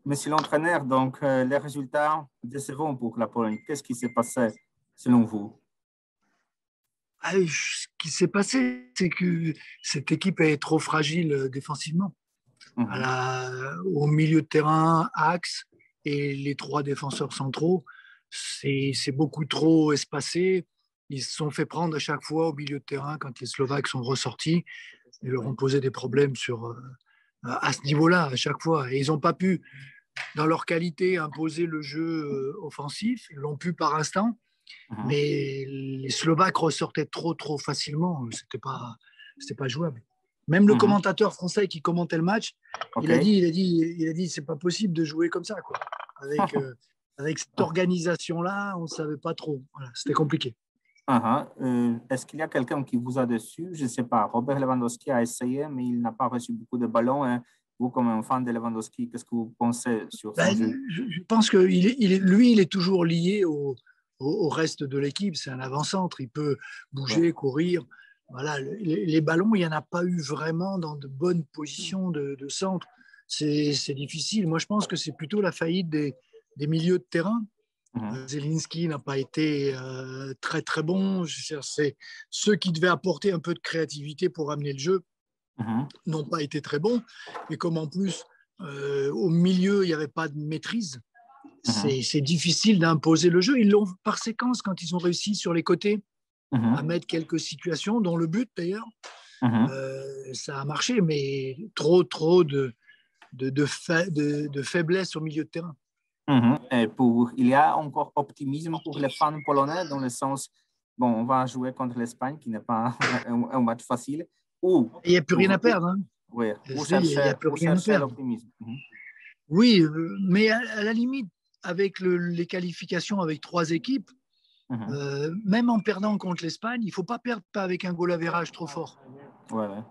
Monsieur l'entraîneur, donc les résultats décevants pour la Pologne. Qu'est-ce qui s'est passé selon vous? Ce qui s'est passé, c'est que cette équipe est trop fragile défensivement. Mhm, Au milieu de terrain, axe et les trois défenseurs centraux, c'est beaucoup trop espacé. Ils se sont fait prendre à chaque fois au milieu de terrain quand les Slovaques sont ressortis. Ils leur ont posé des problèmes à ce niveau-là à chaque fois. Et ils n'ont pas pu, dans leur qualité, imposer le jeu offensif. Ils l'ont pu par instant, mhm. mais les Slovaques ressortaient trop facilement. C'était pas jouable. Même le Mhm. commentateur français qui commentait le match, OK. il a dit, c'est pas possible de jouer comme ça, quoi. Avec cette organisation-là, on savait pas trop. Voilà, c'était compliqué. Est-ce qu'il y a quelqu'un qui vous a déçu? Je ne sais pas. Robert Lewandowski a essayé, mais il n'a pas reçu beaucoup de ballons, hein. Vous, comme un fan de Lewandowski, qu'est-ce que vous pensez sur son Ben, jeu? je pense que lui, il est toujours lié au reste de l'équipe. C'est un avant-centre. Il peut Ouais. bouger, courir. Voilà, les ballons, il n'y en a pas eu vraiment dans de bonnes positions de centre. C'est difficile. Moi, je pense que c'est plutôt la faillite des milieux de terrain. Mhm, Zelinski n'a pas été très bon. C'est ceux qui devaient apporter un peu de créativité pour amener le jeu mhm, n'ont pas été très bons. Mais comme en plus, au milieu, il n'y avait pas de maîtrise, mhm, c'est difficile d'imposer le jeu. Ils l'ont par séquence quand ils ont réussi sur les côtés à mhm, mettre quelques situations, dont le but d'ailleurs, mhm, ça a marché, mais trop de faiblesse au milieu de terrain. mhm. Il y a encore optimisme pour les fans polonais dans le sens, bon, on va jouer contre l'Espagne, qui n'est pas un match facile, ou, Et il n'y a plus rien à ou, perdre. Hein. oui, Il n'y a plus vous rien à cherchez perdre. l'optimisme. Mhm, Oui, mais à la limite, avec les qualifications avec trois équipes, mhm. même en perdant contre l'Espagne, il ne faut pas perdre avec un goal average trop fort. Ouais, ouais.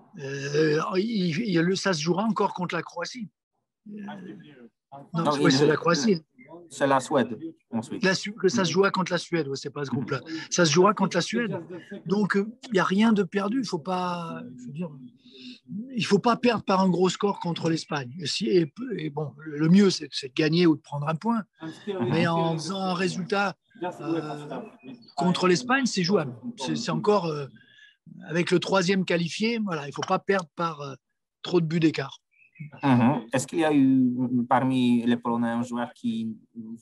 Ça se jouera encore contre la Croatie. Non, Non, ouais, c'est la Croatie. c'est la Suède ensuite. Ça se jouera contre la Suède, ouais, c'est pas ce groupe-là. Ça se jouera contre la Suède. Donc, il n'y a rien de perdu. Il faut pas perdre par un gros score contre l'Espagne. Et bon, le mieux, c'est de gagner ou de prendre un point. Mais en faisant un résultat contre l'Espagne, c'est jouable. C'est encore avec le troisième qualifié. Voilà, il ne faut pas perdre par trop de buts d'écart. Mhm. Est-ce qu'il y a eu parmi les Polonais un joueur qui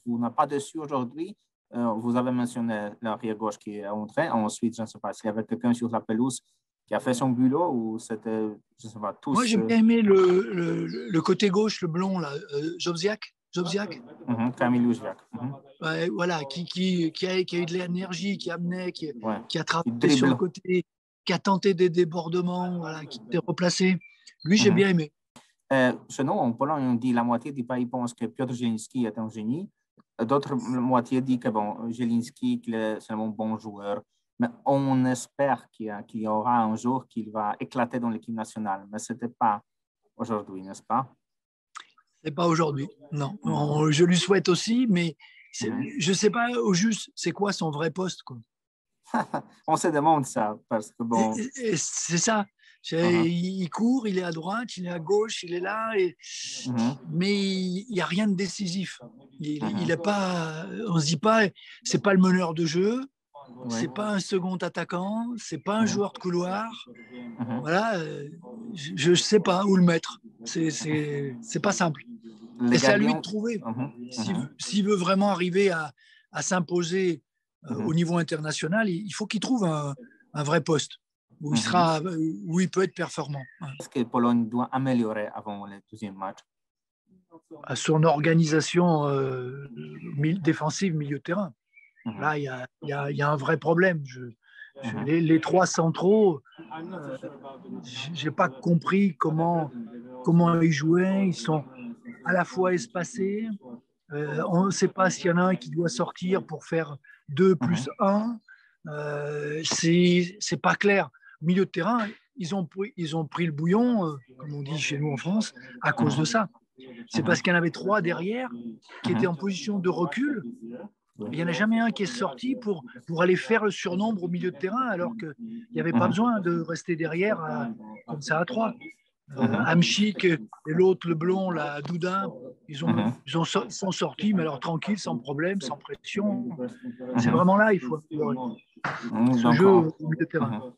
vous n'a pas déçu aujourd'hui? Vous avez mentionné l'arrière gauche qui est entré. Ensuite, je ne sais pas s'il y avait quelqu'un sur la pelouse qui a fait son boulot ou c'était, je ne sais pas, Moi, tous. j'ai bien aimé le côté gauche, le blond, là, Jobziak. Camille Lougiac. Ouais, voilà, qui a eu de l'énergie, qui amenait, Ouais. qui a Il travaillé sur le dribble. côté, qui a tenté des débordements, voilà, qui s'est replacé. Lui, j'ai Mhm. bien aimé. Sinon, en Pologne, on dit la moitié du pays pense que Piotr Zieliński est un génie. D'autres moitié dit que bon, Zieliński, qu'il est seulement un bon joueur. Mais on espère qu'il y aura un jour qu'il va éclater dans l'équipe nationale. Mais ce n'était pas aujourd'hui, n'est-ce pas? C'est pas aujourd'hui, non. Mhm. Je lui souhaite aussi, mais Mhm. je sais pas au juste c'est quoi son vrai poste, quoi. On se demande ça parce que bon. Et c'est ça. Mhm. Il court, il est à droite, il est à gauche, il est là, Mhm. mais il n'y a rien de décisif. Il Mhm. a pas, on se dit pas, c'est pas le meneur de jeu, Oui. c'est pas un second attaquant, c'est pas un Mhm. joueur de couloir. Mhm. Voilà, je ne sais pas où le mettre. C'est pas simple. Les Et c'est à lui de gardiens. trouver. Mhm. Mhm. S'il veut vraiment arriver à s'imposer au Mhm. niveau international, il faut qu'il trouve un vrai poste Mhm. où il peut être performant. Est-ce que Pologne doit améliorer avant le deuxième match? Son organisation défensive, milieu de terrain. Mhm. Là, il y a un vrai problème. Mhm. Les trois centraux, j'ai pas compris comment ils jouaient. Ils sont à la fois espacés. On ne sait pas s'il y en a un qui doit sortir pour faire 2 plus Mhm. 1. C'est pas clair. Milieu de terrain, ils ont pris le bouillon, comme on dit chez nous en France, à cause de Mhm. ça. C'est Mhm. parce qu'il y en avait trois derrière qui étaient Mhm. en position de recul. Oui. Il n'y en a jamais un qui est sorti pour aller faire le surnombre au milieu de terrain, alors qu'il n'y avait pas Mhm. besoin de rester derrière comme ça à trois. Mhm. Hamchik et l'autre, le blond, la Douda, Ils sont sortis, mais alors tranquille, sans problème, sans pression. C'est vraiment là, il faut améliorer ce jeu au milieu de terrain.